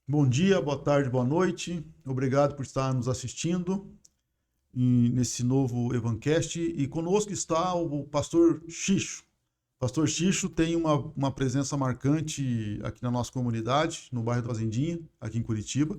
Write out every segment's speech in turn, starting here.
Bom dia, boa tarde, boa noite. Obrigado por estar nos assistindo nesse novo Evancast. E conosco está o pastor Xixo. O pastor Xixo tem uma presença marcante aqui na nossa comunidade, no bairro da Fazendinha, aqui em Curitiba.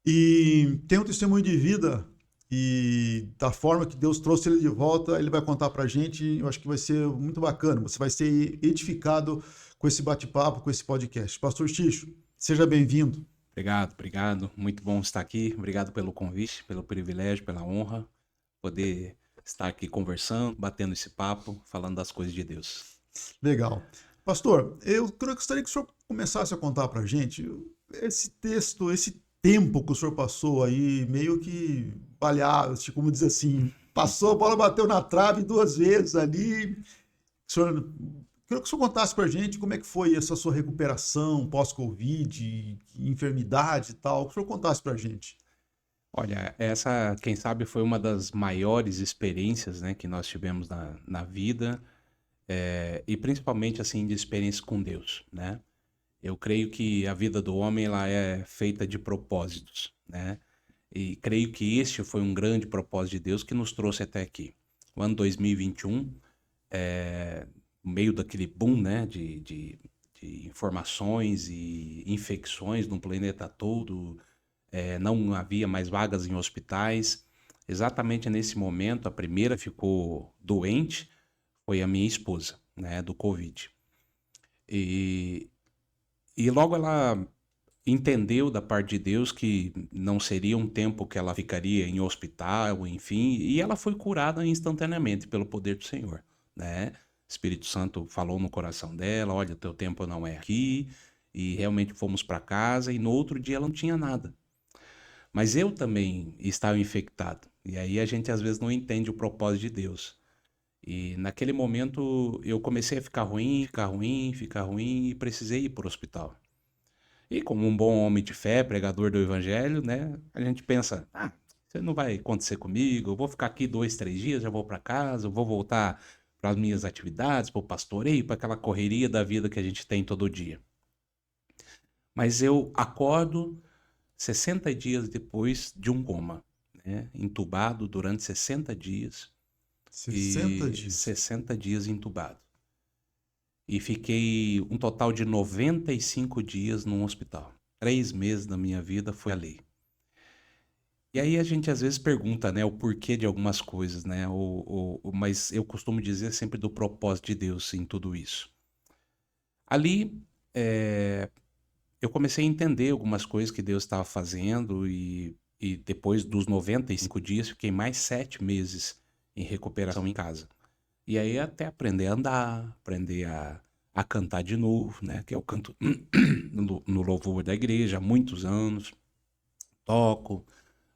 E tem um testemunho de vida e da forma que Deus trouxe ele de volta, ele vai contar pra gente. Eu acho que vai ser muito bacana. Você vai ser edificado com esse bate-papo, com esse podcast. Pastor Xixo, seja bem-vindo. Obrigado. Muito bom estar aqui. Obrigado pelo convite, pelo privilégio, pela honra, poder estar aqui conversando, batendo esse papo, falando das coisas de Deus. Legal. Pastor, eu gostaria que o senhor começasse a contar pra gente esse texto, esse tempo que o senhor passou aí, meio que balhado, tipo, como diz assim, passou, a bola bateu na trave duas vezes ali. O senhor, queria que o senhor contasse pra gente como é que foi essa sua recuperação pós-Covid, enfermidade e tal, que o senhor contasse pra gente. Olha, essa, quem sabe, foi uma das maiores experiências, né, que nós tivemos na vida, e principalmente, assim, de experiência com Deus, né? Eu creio que a vida do homem, ela é feita de propósitos, né? E creio que este foi um grande propósito de Deus que nos trouxe até aqui. O ano 2021, no meio daquele boom, né, de informações e infecções no planeta todo, não havia mais vagas em hospitais. Exatamente nesse momento, a primeira ficou doente, foi a minha esposa, né, do Covid. E, e logo ela entendeu da parte de Deus que não seria um tempo que ela ficaria em hospital, enfim, e ela foi curada instantaneamente pelo poder do Senhor, né? O Espírito Santo falou no coração dela, olha, teu tempo não é aqui, e realmente fomos para casa, e no outro dia ela não tinha nada. Mas eu também estava infectado, e aí a gente às vezes não entende o propósito de Deus. E naquele momento eu comecei a ficar ruim, ficar ruim, ficar ruim, e precisei ir para o hospital. E como um bom homem de fé, pregador do evangelho, né? A gente pensa, isso não vai acontecer comigo, eu vou ficar aqui 2, 3 dias, já vou para casa, eu vou voltar para as minhas atividades, para o pastoreio, para aquela correria da vida que a gente tem todo dia. Mas eu acordo 60 dias depois de um coma, né? Entubado durante 60 dias 60 e dias. 60 dias entubado. E fiquei um total de 95 dias num hospital. 3 meses da minha vida foi ali. E aí a gente às vezes pergunta, né, o porquê de algumas coisas, né? Mas eu costumo dizer sempre do propósito de Deus em tudo isso. Ali, eu comecei a entender algumas coisas que Deus estava fazendo e depois dos 95 dias fiquei mais 7 meses em recuperação em casa. E aí até aprender a andar, aprender a cantar de novo, né? Que eu canto no louvor da igreja há muitos anos, toco,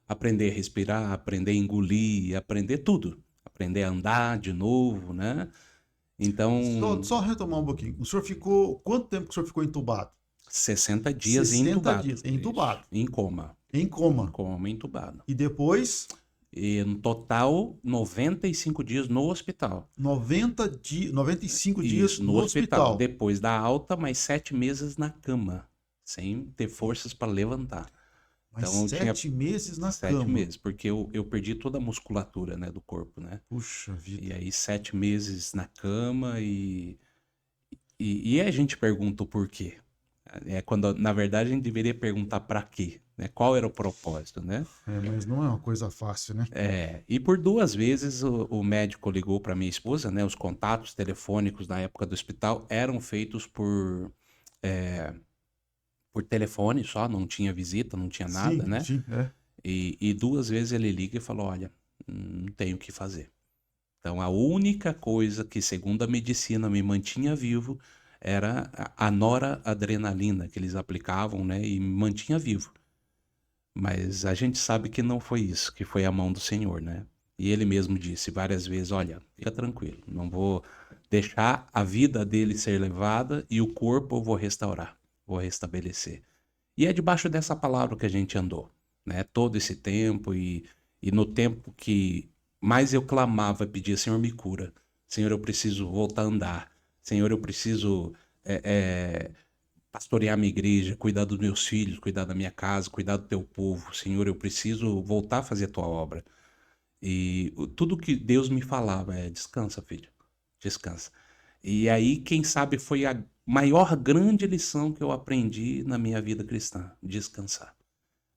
aprender a respirar, aprender a engolir, aprender tudo. Aprender a andar de novo, né? Só, Então, só retomar um pouquinho. O senhor ficou. Quanto tempo que o senhor ficou entubado? 60 dias 60 entubado. dias Isso. entubado, Em coma. em Em coma. coma, entubado. E depois, E no total, 95 dias no hospital. 95 dias Isso, no no hospital. hospital. Depois da alta, mais 7 meses na cama. Sem ter forças para levantar. Mas Então eu tinha 7 meses na sete cama. meses, porque eu perdi toda a musculatura, né, do corpo, né? Puxa E vida. aí 7 meses na cama e a gente pergunta o porquê. É quando, na verdade, a gente deveria perguntar para quê, né? Qual era o propósito, né? É, mas não é uma coisa fácil, né? E por 2 vezes o médico ligou para minha esposa, né? Os contatos telefônicos na época do hospital eram feitos por telefone só, não tinha visita, não tinha nada, Sim, né? sim, é. E 2 vezes ele liga e falou: olha, não tenho o que fazer. Então, a única coisa que, segundo a medicina, me mantinha vivo era a noradrenalina que eles aplicavam, né? E me mantinha vivo. Mas a gente sabe que não foi isso, que foi a mão do Senhor, né? E ele mesmo disse várias vezes: olha, fica tranquilo, não vou deixar a vida dele ser levada e o corpo eu vou restaurar, vou restabelecer. E é debaixo dessa palavra que a gente andou, né? Todo esse tempo e no tempo que mais eu clamava, pedia, Senhor, me cura. Senhor, eu preciso voltar a andar. Senhor, eu preciso pastorear minha igreja, cuidar dos meus filhos, cuidar da minha casa, cuidar do teu povo. Senhor, eu preciso voltar a fazer a tua obra. E tudo que Deus me falava é: descansa, filho, descansa. E aí, quem sabe, foi a maior grande lição que eu aprendi na minha vida cristã: descansar.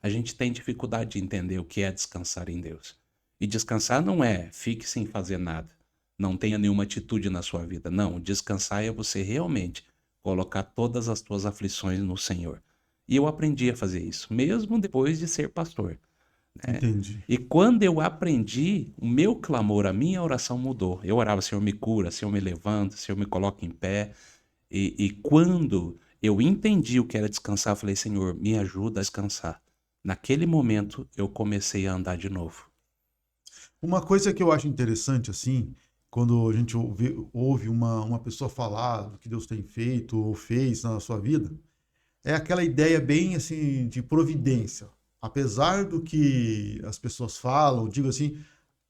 A gente tem dificuldade de entender o que é descansar em Deus. E descansar não é fique sem fazer nada, não tenha nenhuma atitude na sua vida. Não, descansar é você realmente colocar todas as tuas aflições no Senhor. E eu aprendi a fazer isso, mesmo depois de ser pastor, né? Entendi. E quando eu aprendi, o meu clamor, a minha oração mudou. Eu orava: Senhor, me cura, Senhor, me levanta, Senhor, me coloca em pé. E quando eu entendi o que era descansar, eu falei: Senhor, me ajuda a descansar. Naquele momento, eu comecei a andar de novo. Uma coisa que eu acho interessante, assim, quando a gente ouve uma pessoa falar do que Deus tem feito ou fez na sua vida, é aquela ideia bem, assim, de providência. Apesar do que as pessoas falam, digo assim,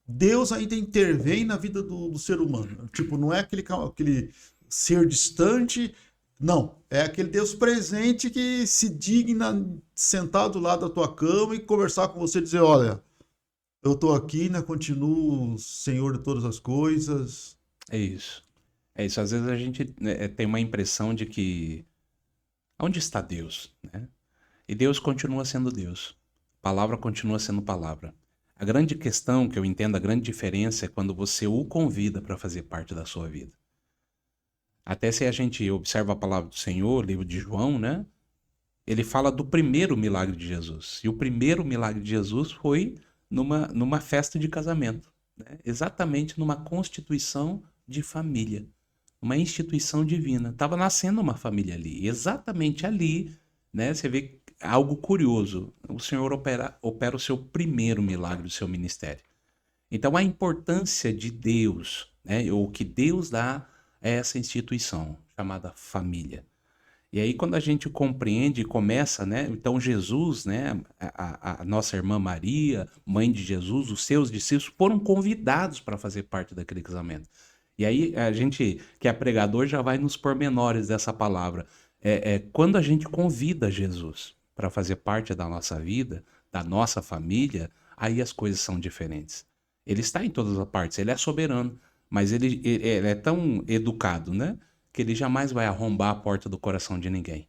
Deus ainda intervém na vida do ser humano. Tipo, não é aquele ser distante, não. É aquele Deus presente que se digna sentar do lado da tua cama e conversar com você e dizer: olha, eu tô aqui, né? Continuo Senhor de todas as coisas. É isso. É isso. Às vezes a gente, né, tem uma impressão de que onde está Deus, né? E Deus continua sendo Deus. A palavra continua sendo palavra. A grande questão que eu entendo, a grande diferença é quando você o convida para fazer parte da sua vida. Até se a gente observa a palavra do Senhor, livro de João, né? Ele fala do primeiro milagre de Jesus. E o primeiro milagre de Jesus foi numa festa de casamento, né? Exatamente numa constituição de família, uma instituição divina. Estava nascendo uma família ali, exatamente ali, né? Você vê algo curioso. O Senhor opera o seu primeiro milagre do seu ministério. Então, a importância de Deus, né? O que Deus dá é essa instituição chamada família. E aí, quando a gente compreende e começa, né? Então, Jesus, né? A nossa irmã Maria, mãe de Jesus, os seus discípulos foram convidados para fazer parte daquele casamento. E aí, a gente, que é pregador, já vai nos pormenores dessa palavra. Quando a gente convida Jesus para fazer parte da nossa vida, da nossa família, aí as coisas são diferentes. Ele está em todas as partes, ele é soberano, mas ele é tão educado, né? Que ele jamais vai arrombar a porta do coração de ninguém.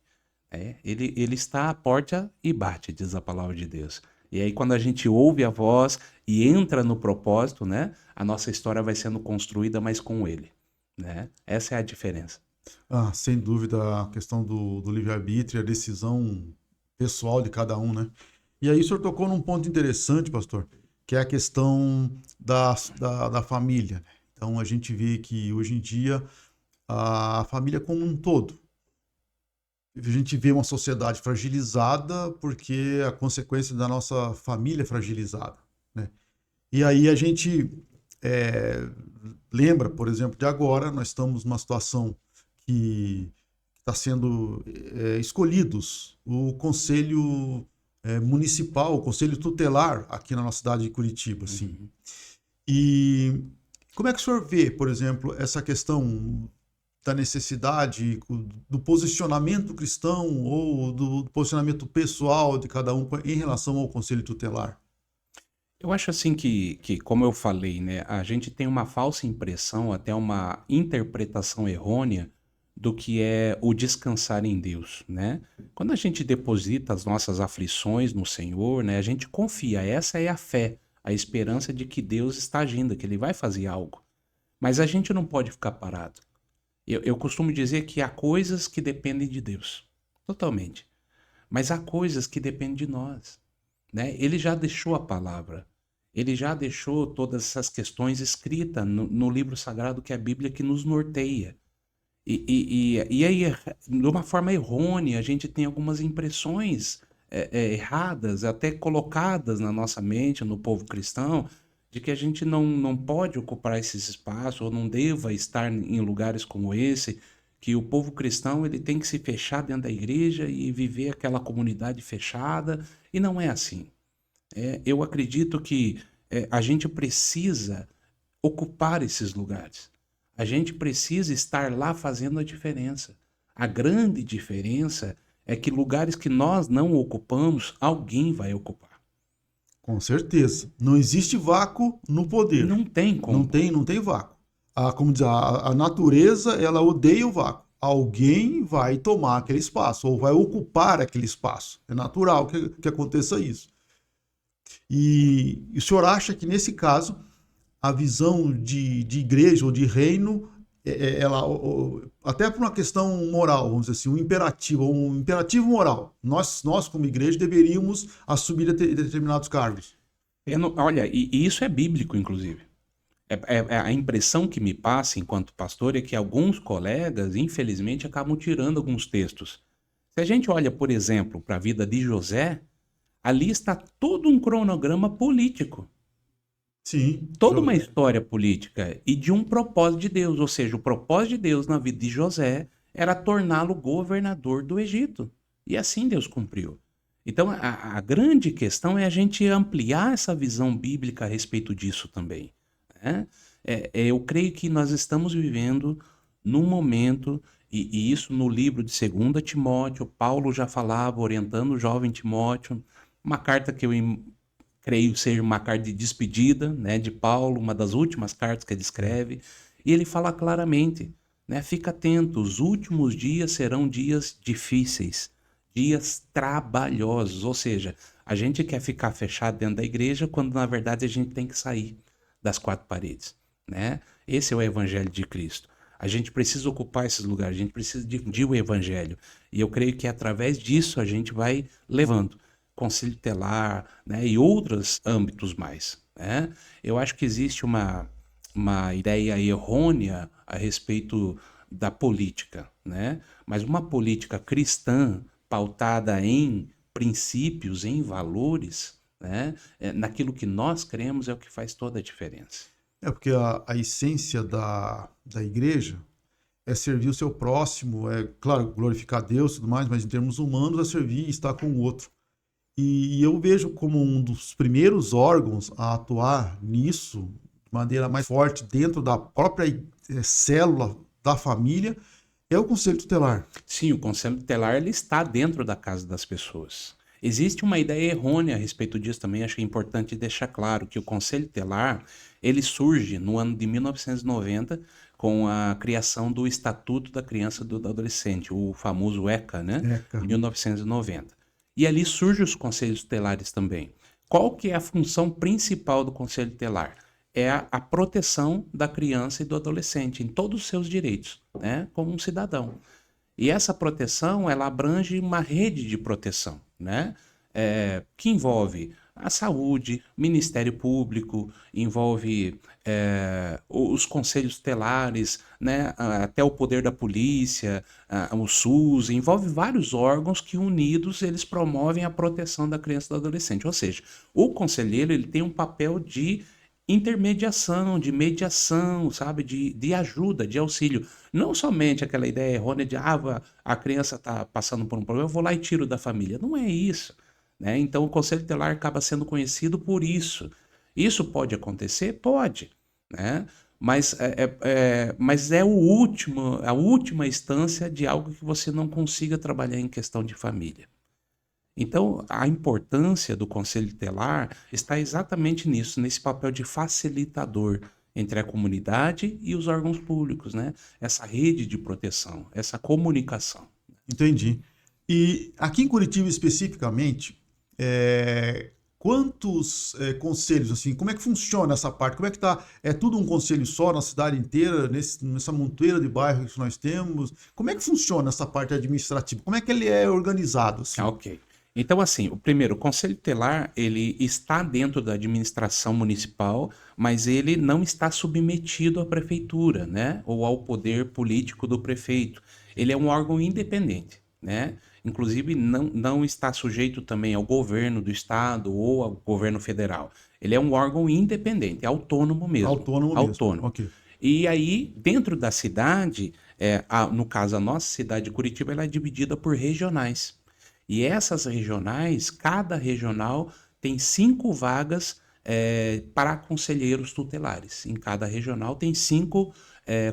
Ele está à porta e bate, diz a palavra de Deus. E aí, quando a gente ouve a voz e entra no propósito, né? A nossa história vai sendo construída, mas com ele, né? Essa é a diferença. Ah, sem dúvida, a questão do livre-arbítrio, a decisão pessoal de cada um, né? E aí o senhor tocou num ponto interessante, pastor, que é a questão da família, né? Então a gente vê que hoje em dia a família como um todo. A gente vê uma sociedade fragilizada porque a consequência da nossa família é fragilizada, né? E aí a gente é, lembra, por exemplo, de agora, nós estamos numa situação que está sendo escolhidos o conselho municipal, o conselho tutelar aqui na nossa cidade de Curitiba, assim. Uhum. E como é que o senhor vê, por exemplo, essa questão da necessidade do posicionamento cristão ou do posicionamento pessoal de cada um em relação ao conselho tutelar? Eu acho assim que, como eu falei, né, a gente tem uma falsa impressão, até uma interpretação errônea do que é o descansar em Deus, né? Quando a gente deposita as nossas aflições no Senhor, né, a gente confia, essa é a fé, a esperança de que Deus está agindo, que Ele vai fazer algo. Mas a gente não pode ficar parado. Eu costumo dizer que há coisas que dependem de Deus, totalmente. Mas há coisas que dependem de nós, né? Ele já deixou a palavra. Ele já deixou todas essas questões escritas no livro sagrado que é a Bíblia, que nos norteia. E aí, de uma forma errônea, a gente tem algumas impressões erradas, até colocadas na nossa mente, no povo cristão, de que a gente não pode ocupar esses espaços, ou não deva estar em lugares como esse, que o povo cristão ele tem que se fechar dentro da igreja e viver aquela comunidade fechada, e não é assim. Eu acredito que a gente precisa ocupar esses lugares. A gente precisa estar lá fazendo a diferença. A grande diferença é que lugares que nós não ocupamos, alguém vai ocupar. Com certeza. Não existe vácuo no poder. Não tem como. Não tem vácuo. Como diz, a natureza, ela odeia o vácuo. Alguém vai tomar aquele espaço, ou vai ocupar aquele espaço. É natural que aconteça isso. E o senhor acha que, nesse caso, a visão de igreja ou de reino, ela, até por uma questão moral, vamos dizer assim, um imperativo moral. Nós como igreja, deveríamos assumir determinados cargos. Olha, e isso é bíblico, inclusive. A impressão que me passa enquanto pastor é que alguns colegas, infelizmente, acabam tirando alguns textos. Se a gente olha, por exemplo, para a vida de José, ali está todo um cronograma político. Sim. Toda uma história política e de um propósito de Deus. Ou seja, o propósito de Deus na vida de José era torná-lo governador do Egito. E assim Deus cumpriu. Então, a grande questão é a gente ampliar essa visão bíblica a respeito disso também. Né? Eu creio que nós estamos vivendo num momento, e isso no livro de 2 Timóteo, Paulo já falava, orientando o jovem Timóteo, uma carta que eu creio ser uma carta de despedida, né, de Paulo, uma das últimas cartas que ele escreve, e ele fala claramente, né, fica atento, os últimos dias serão dias difíceis, dias trabalhosos, ou seja, a gente quer ficar fechado dentro da igreja quando na verdade a gente tem que sair das quatro paredes, né? Esse é o evangelho de Cristo. A gente precisa ocupar esses lugares, a gente precisa difundir o evangelho, e eu creio que através disso a gente vai levando conselho tutelar, né, e outros âmbitos mais. Né? Eu acho que existe uma ideia errônea a respeito da política, né? Mas uma política cristã pautada em princípios, em valores, né? Naquilo que nós cremos é o que faz toda a diferença. Porque a essência da igreja é servir o seu próximo, é, claro, glorificar Deus e tudo mais, mas em termos humanos é servir e estar com o outro. E eu vejo como um dos primeiros órgãos a atuar nisso de maneira mais forte dentro da própria célula da família é o Conselho Tutelar. Sim, o Conselho Tutelar ele está dentro da casa das pessoas. Existe uma ideia errônea a respeito disso também, acho que é importante deixar claro que o Conselho Tutelar ele surge no ano de 1990 com a criação do Estatuto da Criança e do Adolescente, o famoso ECA, né? ECA. Em 1990. E ali surgem os conselhos tutelares também. Qual que é a função principal do conselho tutelar? É a proteção da criança e do adolescente em todos os seus direitos, né, como um cidadão. E essa proteção, ela abrange uma rede de proteção, né, que envolve a saúde, Ministério Público, envolve os conselhos tutelares, né, até o poder da polícia, o SUS, envolve vários órgãos que unidos eles promovem a proteção da criança e do adolescente. Ou seja, o conselheiro ele tem um papel de intermediação, de mediação, sabe, de ajuda, de auxílio. Não somente aquela ideia errônea de a criança está passando por um problema, eu vou lá e tiro da família. Não é isso. Né? Então, o Conselho Tutelar acaba sendo conhecido por isso. Isso pode acontecer? Pode. Né? Mas é a última instância de algo que você não consiga trabalhar em questão de família. Então, a importância do Conselho Tutelar está exatamente nisso, nesse papel de facilitador entre a comunidade e os órgãos públicos, né? Essa rede de proteção, essa comunicação. Entendi. E aqui em Curitiba especificamente, quantos conselhos, assim, como é que funciona essa parte? Como é que tá? É tudo um conselho só na cidade inteira, nessa montoeira de bairros que nós temos? Como é que funciona essa parte administrativa? Como é que ele é organizado? Assim? Ok. Então, assim, o Conselho Tutelar, ele está dentro da administração municipal, mas ele não está submetido à prefeitura, né? Ou ao poder político do prefeito. Ele é um órgão independente, né? Inclusive, não está sujeito também ao governo do estado ou ao governo federal. Ele é um órgão independente, autônomo mesmo. Autônomo. Okay. E aí, dentro da cidade, no caso, a nossa cidade de Curitiba, ela é dividida por regionais. E essas regionais, cada regional tem 5 vagas para conselheiros tutelares. Em cada regional tem 5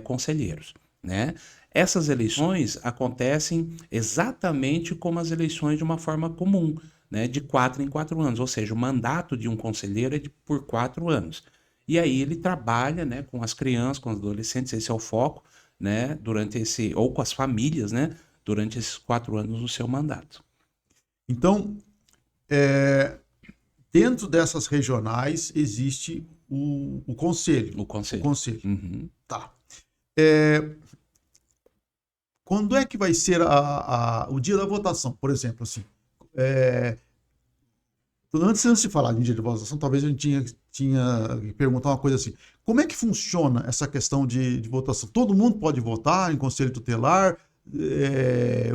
conselheiros. né? Essas eleições acontecem exatamente como as eleições de uma forma comum, né? De 4 em 4 anos, ou seja, o mandato de um conselheiro é por 4 anos. E aí ele trabalha, né, com as crianças, com os adolescentes, esse é o foco, né, ou com as famílias, né, durante esses 4 anos do seu mandato. Então, dentro dessas regionais existe o conselho. O conselho. O conselho. Uhum. Tá. Quando é que vai ser o dia da votação, por exemplo, assim? Antes de falar de dia de votação, talvez a gente tinha que perguntar uma coisa assim. Como é que funciona essa questão de votação? Todo mundo pode votar em conselho tutelar?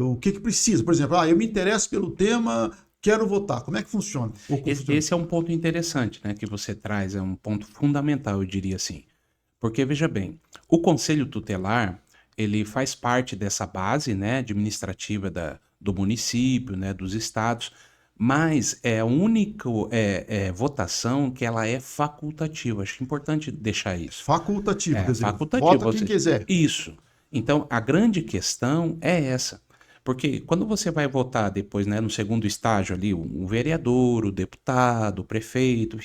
O que precisa? Por exemplo, eu me interesso pelo tema, quero votar. Como é que funciona? Esse é um ponto interessante, né, que você traz, é um ponto fundamental, eu diria assim. Porque, veja bem, o conselho tutelar, ele faz parte dessa base, né, administrativa do município, né, dos estados, mas é a única votação que ela é facultativa. Acho importante deixar isso. Facultativo, quer dizer, facultativo, vota quem quiser. Isso. Então, a grande questão é essa. Porque quando você vai votar depois, né, no segundo estágio ali, o vereador, o deputado, o prefeito,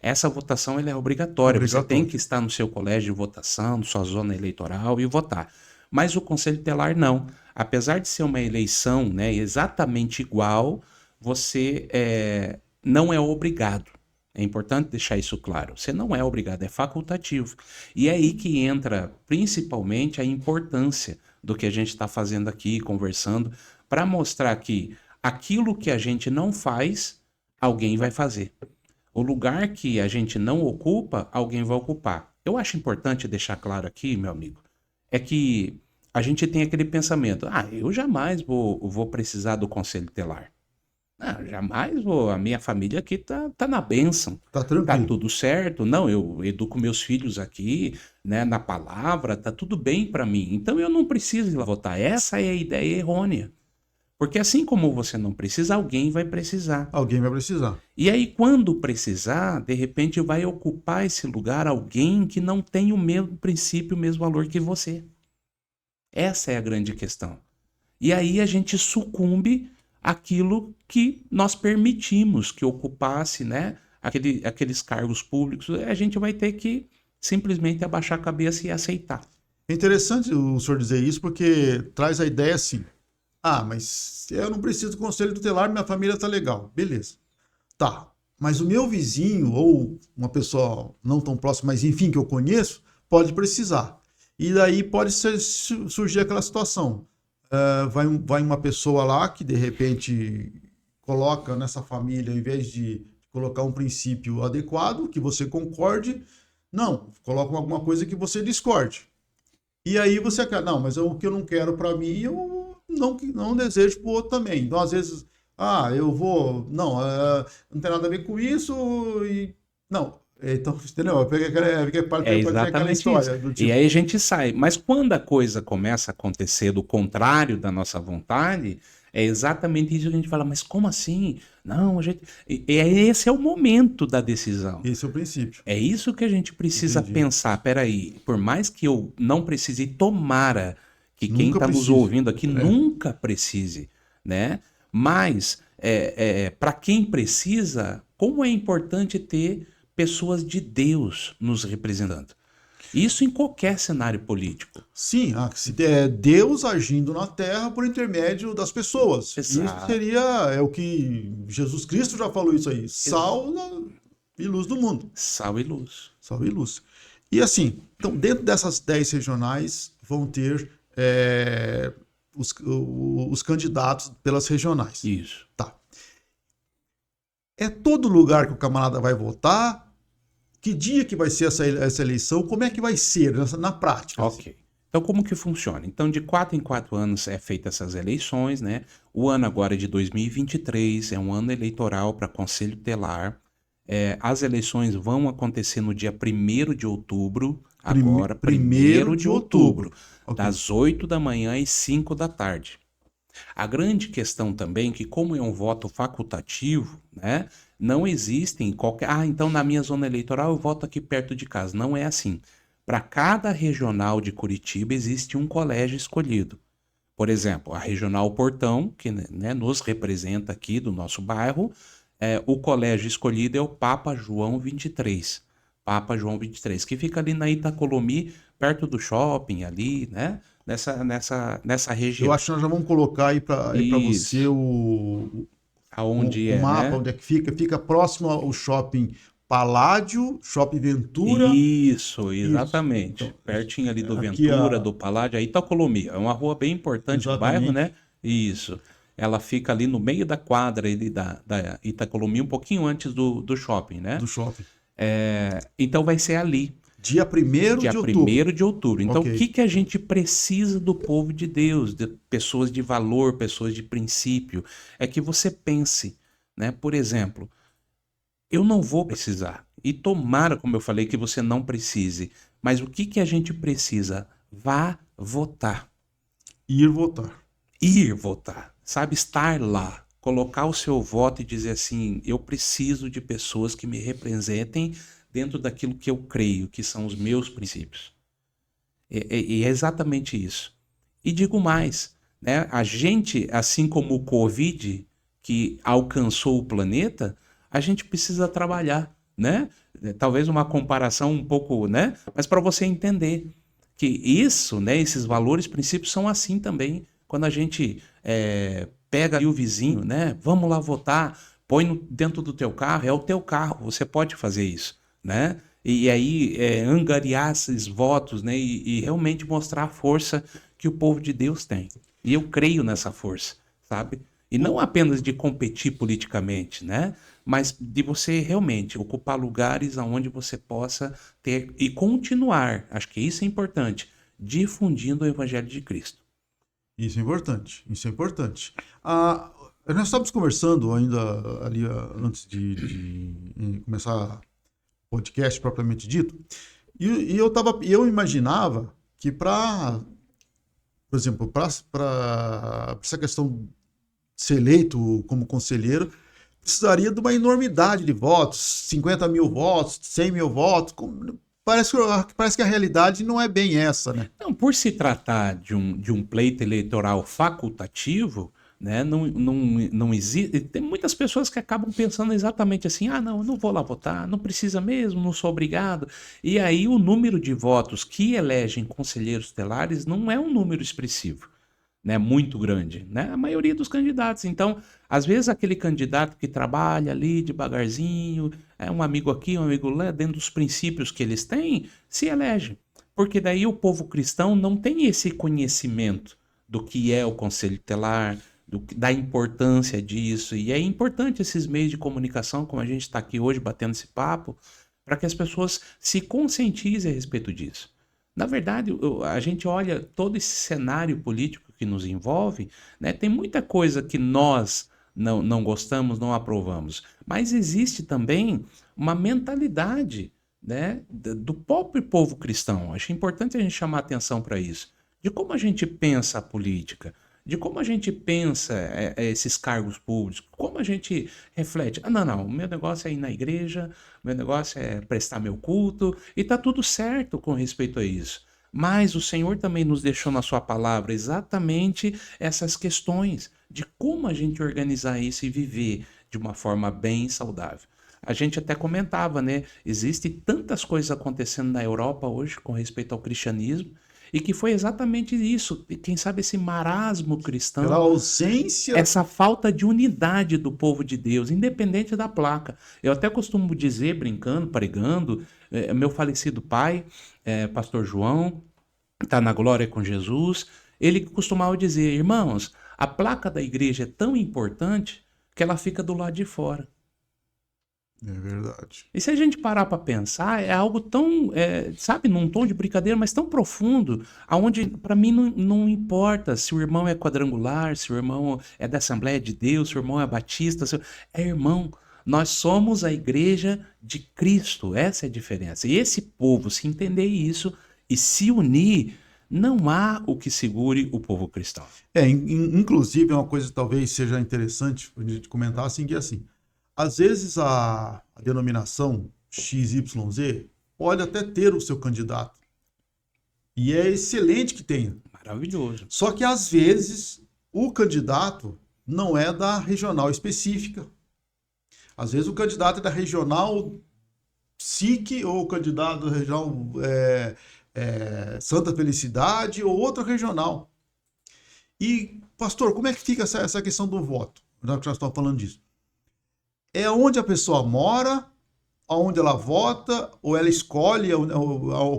essa votação ela é obrigatória. Você tem que estar no seu colégio de votação, sua zona eleitoral e votar. Mas o Conselho Tutelar não. Apesar de ser uma eleição, né, exatamente igual, você não é obrigado. É importante deixar isso claro. Você não é obrigado, é facultativo. E é aí que entra principalmente a importância do que a gente está fazendo aqui, conversando, para mostrar que aquilo que a gente não faz, alguém vai fazer. O lugar que a gente não ocupa, alguém vai ocupar. Eu acho importante deixar claro aqui, meu amigo, é que a gente tem aquele pensamento, eu jamais vou precisar do conselho tutelar. Não, jamais vou. A minha família aqui tá na bênção. Tá tranquilo. Tá tudo certo. Não, eu educo meus filhos aqui, né, na palavra, tá tudo bem para mim. Então eu não preciso ir lá votar. Essa é a ideia errônea. Porque assim como você não precisa, alguém vai precisar. Alguém vai precisar. E aí, quando precisar, de repente vai ocupar esse lugar alguém que não tem o mesmo princípio, o mesmo valor que você. Essa é a grande questão. E aí a gente sucumbe àquilo que nós permitimos que ocupasse, né, aqueles cargos públicos. A gente vai ter que simplesmente abaixar a cabeça e aceitar. É interessante o senhor dizer isso porque traz a ideia assim, mas eu não preciso do conselho tutelar, minha família tá legal. Beleza. Tá, mas o meu vizinho ou uma pessoa não tão próxima, mas enfim, que eu conheço, pode precisar. E daí pode surgir aquela situação. Vai uma pessoa lá que de repente coloca nessa família, ao invés de colocar um princípio adequado, que você concorde, não, coloca alguma coisa que você discorde. E aí você quer, não, mas o que eu não quero para mim, eu não desejo para o outro também. Então, às vezes, eu vou, não tem nada a ver com isso, e não. Então, entendeu? Exatamente história, isso. Tipo... E aí a gente sai. Mas quando a coisa começa a acontecer do contrário da nossa vontade, é exatamente isso que a gente fala, mas como assim? Não, a gente... Esse é o momento da decisão. Esse é o princípio. É isso que a gente precisa pensar. Peraí, por mais que eu não precise, tomara que quem está nos ouvindo aqui nunca precise, né? Mas, para quem precisa, como é importante ter pessoas de Deus nos representando. Isso em qualquer cenário político. Sim, Deus agindo na terra por intermédio das pessoas. Exato. Isso seria o que Jesus Cristo já falou isso aí. Sal e luz do mundo. Sal e luz. Sal e luz. E assim, então dentro dessas 10 regionais vão ter os candidatos pelas regionais. Isso. Tá. É todo lugar que o camarada vai votar? Que dia que vai ser essa eleição? Como é que vai ser na prática? Ok. Então, como que funciona? Então, de 4 em 4 anos é feita essas eleições, né? O ano agora é de 2023, é um ano eleitoral para Conselho Tutelar. As eleições vão acontecer no dia 1º de outubro, agora, 1º de outubro, okay, das 8 da manhã às 5 da tarde. A grande questão também é que, como é um voto facultativo, né, não existem qualquer... então na minha zona eleitoral eu voto aqui perto de casa. Não é assim. Para cada regional de Curitiba existe um colégio escolhido. Por exemplo, a Regional Portão, que, né, nos representa aqui do nosso bairro, o colégio escolhido é o Papa João 23. Papa João 23, que fica ali na Itacolomi, perto do shopping ali, né? Nessa Eu região. acho que nós já vamos colocar aí para você Isso. o Aonde mapa, né? onde é que fica. Fica próximo ao shopping Paládio, Shopping Ventura. Isso, Isso. exatamente. Então, Pertinho ali do aqui Ventura, do Paládio, a Itacolomi. É uma rua bem importante do bairro, né? exatamente Isso. Ela fica ali no meio da quadra ali da Itacolomi, um pouquinho antes do shopping, né? do shopping. Então vai ser ali, Dia 1º dia de outubro. 1º de outubro. Então, o Ok. que a gente precisa do povo de Deus, de pessoas de valor, pessoas de princípio? É que você pense, né? Por exemplo, eu não vou precisar. E tomara, como eu falei, que você não precise. Mas o que a gente precisa? Vá votar. Ir votar. Ir votar. Sabe, estar lá. Colocar o seu voto e dizer assim: eu preciso de pessoas que me representem dentro daquilo que eu creio, que são os meus princípios. E é exatamente isso. E digo mais, né? A gente, assim como o Covid, que alcançou o planeta, a gente precisa trabalhar, né? Talvez uma comparação um pouco, né? Mas para você entender que isso, né? Esses valores, princípios são assim também. Quando a gente pega ali o vizinho, né? Vamos lá votar, põe dentro do teu carro, é o teu carro, você pode fazer isso, né? E aí angariar esses votos, né? E realmente mostrar a força que o povo de Deus tem. E eu creio nessa força, sabe? E não apenas de competir politicamente, né? Mas de você realmente ocupar lugares onde você possa ter e continuar, acho que isso é importante, difundindo o Evangelho de Cristo. Isso é importante. Isso é importante. Nós estávamos conversando ainda ali antes de começar o podcast propriamente dito, e eu imaginava que por exemplo, para essa questão de ser eleito como conselheiro, precisaria de uma enormidade de votos, 50 mil votos, 100 mil votos. Parece que a realidade não é bem essa, né? Não, por se tratar de um pleito eleitoral facultativo, né, não existe. Tem muitas pessoas que acabam pensando exatamente assim: ah, não, eu não vou lá votar, não precisa mesmo, não sou obrigado. E aí o número de votos que elegem conselheiros tutelares não é um número expressivo, né, muito grande, né? A maioria dos candidatos. Então, às vezes aquele candidato que trabalha ali devagarzinho, é um amigo aqui, um amigo lá, dentro dos princípios que eles têm, se elege. Porque daí o povo cristão não tem esse conhecimento do que é o conselho tutelar, da importância disso. E é importante esses meios de comunicação, como a gente está aqui hoje batendo esse papo, para que as pessoas se conscientizem a respeito disso. Na verdade, a gente olha todo esse cenário político que nos envolve, né? Tem muita coisa que nós não gostamos, não aprovamos, mas existe também uma mentalidade, né, do próprio povo cristão. Acho importante a gente chamar atenção para isso, de como a gente pensa a política, de como a gente pensa esses cargos públicos, como a gente reflete. Ah, não, o meu negócio é ir na igreja, o meu negócio é prestar meu culto, e está tudo certo com respeito a isso. Mas o Senhor também nos deixou na sua palavra exatamente essas questões de como a gente organizar isso e viver de uma forma bem saudável. A gente até comentava, né? Existem tantas coisas acontecendo na Europa hoje com respeito ao cristianismo, e que foi exatamente isso, quem sabe esse marasmo cristão, Pela ausência. essa falta de unidade do povo de Deus, independente da placa. Eu até costumo dizer, brincando, pregando, meu falecido pai, pastor João, está na glória com Jesus, ele costumava dizer: irmãos, a placa da igreja é tão importante que ela fica do lado de fora. É verdade. E se a gente parar para pensar, é algo tão, sabe, num tom de brincadeira, mas tão profundo, aonde para mim não importa se o irmão é quadrangular, se o irmão é da Assembleia de Deus, se o irmão é batista, é irmão. Nós somos a igreja de Cristo, essa é a diferença. E esse povo, se entender isso e se unir, não há o que segure o povo cristão. Inclusive, é uma coisa que talvez seja interessante a gente comentar assim, que é assim, às vezes a denominação XYZ pode até ter o seu candidato, E é excelente que tenha. Maravilhoso. Só que, às vezes, o candidato não é da regional específica. Às vezes, o candidato é da regional SIC, ou o candidato da regional Santa Felicidade, ou outra regional. E, pastor, como é que fica essa questão do voto? Já que nós estamos falando disso. É onde a pessoa mora, aonde ela vota, ou ela escolhe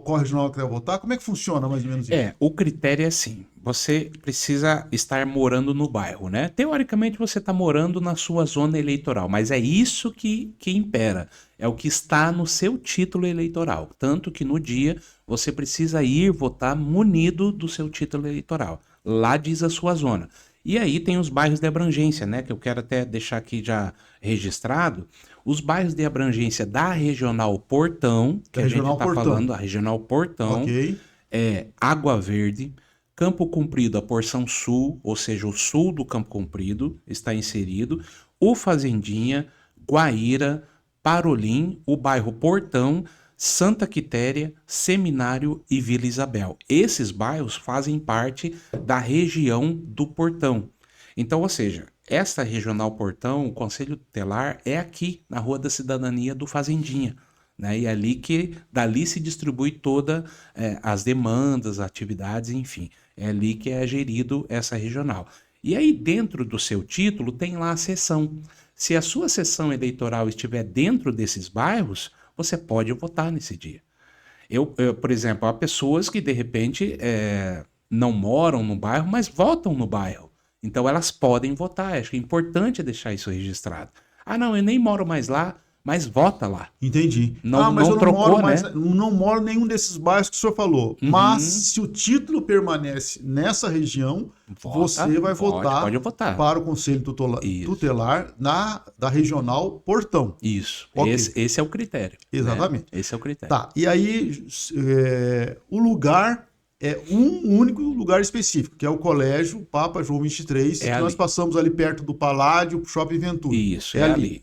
qual regional ela quer votar? Como é que funciona mais ou menos isso? O critério é assim, você precisa estar morando no bairro, né? Teoricamente você está morando na sua zona eleitoral, mas é isso que impera, é o que está no seu título eleitoral, tanto que no dia você precisa ir votar munido do seu título eleitoral, lá diz a sua zona. E aí tem os bairros de abrangência, né? Que eu quero até deixar aqui já registrado. Os bairros de abrangência da Regional Portão, que a gente está falando, a Regional Portão, é Água Verde, Campo Comprido, a porção sul, ou seja, o sul do Campo Comprido está inserido, o Fazendinha, Guaíra, Parolim, o bairro Portão, Santa Quitéria, Seminário e Vila Isabel. Esses bairros fazem parte da região do Portão. Então, ou seja, esta regional Portão, o Conselho Tutelar, é aqui, na Rua da Cidadania do Fazendinha. Né? E é dali se distribui todas as demandas, atividades, enfim. É ali que é gerido essa regional. E aí, dentro do seu título, tem lá a seção. Se a sua seção eleitoral estiver dentro desses bairros, você pode votar nesse dia. Por exemplo, há pessoas que de repente não moram no bairro, mas votam no bairro. Então elas podem votar. Acho que é importante deixar isso registrado. Ah, não, eu nem moro mais lá, mas vota lá. Entendi. Mas não eu não moro né? mais, não moro em nenhum desses bairros que o senhor falou. Mas se o título permanece nessa região, você vai votar para o Conselho Tutelar da Regional Portão. Isso. Okay. Esse é o critério. Exatamente. Né? Esse é o critério. Tá. E aí, o lugar é um único lugar específico, que é o Colégio Papa João XXIII, que nós passamos ali perto do Paládio, Shopping Ventura. Isso, é ali.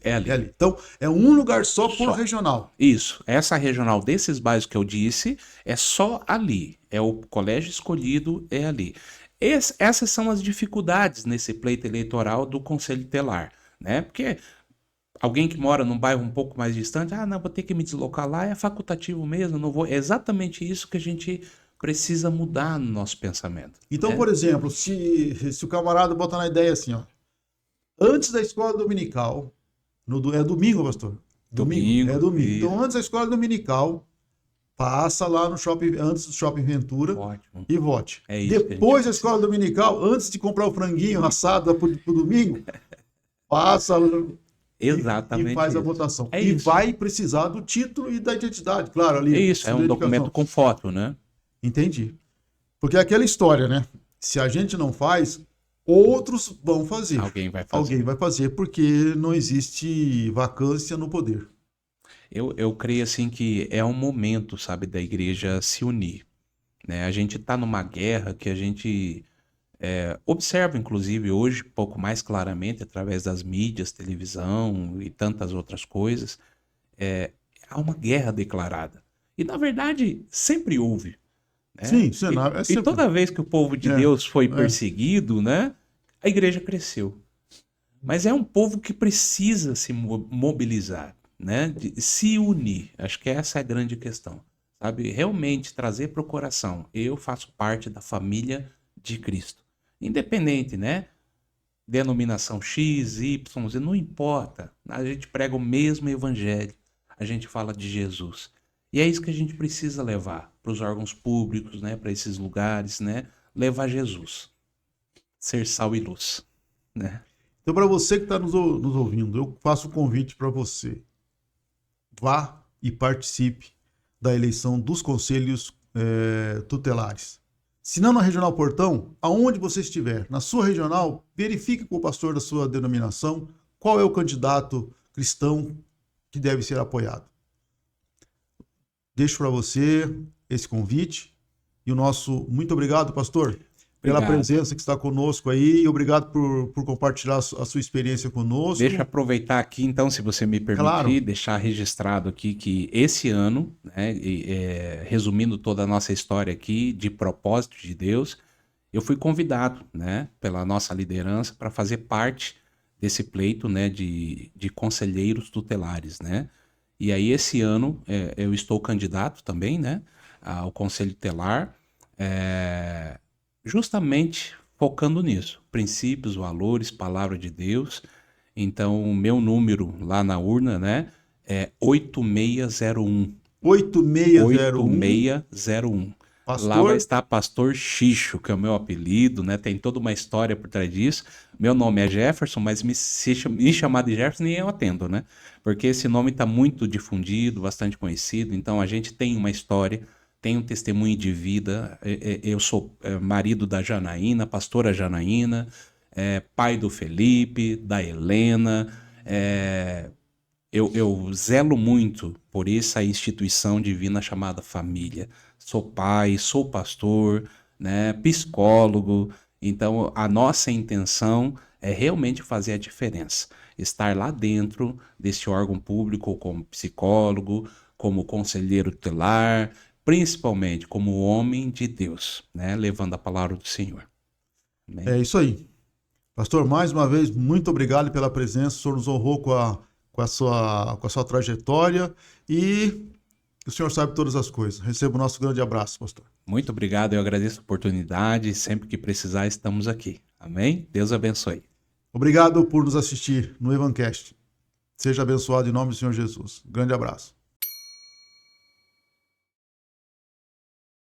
Então, é um lugar só por regional. Isso. Essa regional desses bairros que eu disse é só ali. É o colégio escolhido, é ali. Essas são as dificuldades nesse pleito eleitoral do Conselho Tutelar, né? Porque alguém que mora num bairro um pouco mais distante, não, vou ter que me deslocar lá, é facultativo mesmo, não vou. É exatamente isso que a gente precisa mudar no nosso pensamento. Então, por exemplo, se o camarada botar na ideia assim, ó, antes da escola dominical, é domingo, pastor? Domingo. É domingo. Então, antes da escola dominical, passa lá no shopping, antes do Shopping Ventura. Ótimo. E vote. É isso. Depois da escola dominical, antes de comprar o franguinho assado pro domingo, passa exatamente e faz a votação. E vai precisar do título e da identidade, claro. Ali, é um documento com foto, né? Entendi. Porque é aquela história, né? Se a gente não faz, outros vão fazer. Alguém vai fazer. Alguém vai fazer porque não existe vacância no poder. Eu creio assim que é um momento, sabe, da igreja se unir. Né? A gente está numa guerra que a gente observa, inclusive, hoje, um pouco mais claramente, através das mídias, televisão e tantas outras coisas. Há uma guerra declarada. E, na verdade, sempre houve. Sim, e toda vez que o povo de Deus foi perseguido, né, a igreja cresceu. Mas é um povo que precisa se mobilizar, né, de se unir. Acho que essa é a grande questão. Sabe? Realmente trazer para o coração. Eu faço parte da família de Cristo. Independente, né? Denominação X, Y, Z, não importa. A gente prega o mesmo evangelho. A gente fala de Jesus. E é isso que a gente precisa levar para os órgãos públicos, né, para esses lugares, né, levar Jesus, ser sal e luz, né? Então, para você que está nos ouvindo, eu faço um convite para você. Vá e participe da eleição dos conselhos tutelares. Se não na Regional Portão, aonde você estiver, na sua regional, verifique com o pastor da sua denominação qual é o candidato cristão que deve ser apoiado. Deixo para você esse convite e o nosso muito obrigado, pastor. pela Obrigado. presença que está conosco aí, e obrigado por compartilhar a sua experiência conosco. Deixa eu aproveitar aqui, então, se você me permitir, Claro. deixar registrado aqui que esse ano, né, resumindo toda a nossa história aqui, de propósito de Deus, eu fui convidado, né, pela nossa liderança para fazer parte desse pleito, né, de conselheiros tutelares, né? E aí esse ano eu estou candidato também, né, ao Conselho Tutelar, justamente focando nisso, princípios, valores, palavra de Deus. Então, o meu número lá na urna, né, é 8601. 8601. 8601. Lá vai Pastor? estar Pastor Xixo, que é o meu apelido, né? Tem toda uma história por trás disso. Meu nome é Jefferson, mas me chamar de Jefferson nem eu atendo, né? Porque esse nome está muito difundido, bastante conhecido. Então a gente tem uma história, tem um testemunho de vida. Eu sou marido da Janaína, pastora Janaína, pai do Felipe, da Helena. Eu zelo muito por essa instituição divina chamada família. Sou pai, sou pastor, né, psicólogo. Então, a nossa intenção é realmente fazer a diferença. Estar lá dentro desse órgão público como psicólogo, como conselheiro tutelar, principalmente como homem de Deus, né, levando a palavra do Senhor. Amém? É isso aí. Pastor, mais uma vez, muito obrigado pela presença. O senhor nos honrou com a sua trajetória e o senhor sabe todas as coisas. Receba o nosso grande abraço, pastor. Muito obrigado, eu agradeço a oportunidade. Sempre que precisar, estamos aqui. Amém? Deus abençoe. Obrigado por nos assistir no Evancast. Seja abençoado em nome do Senhor Jesus. Grande abraço.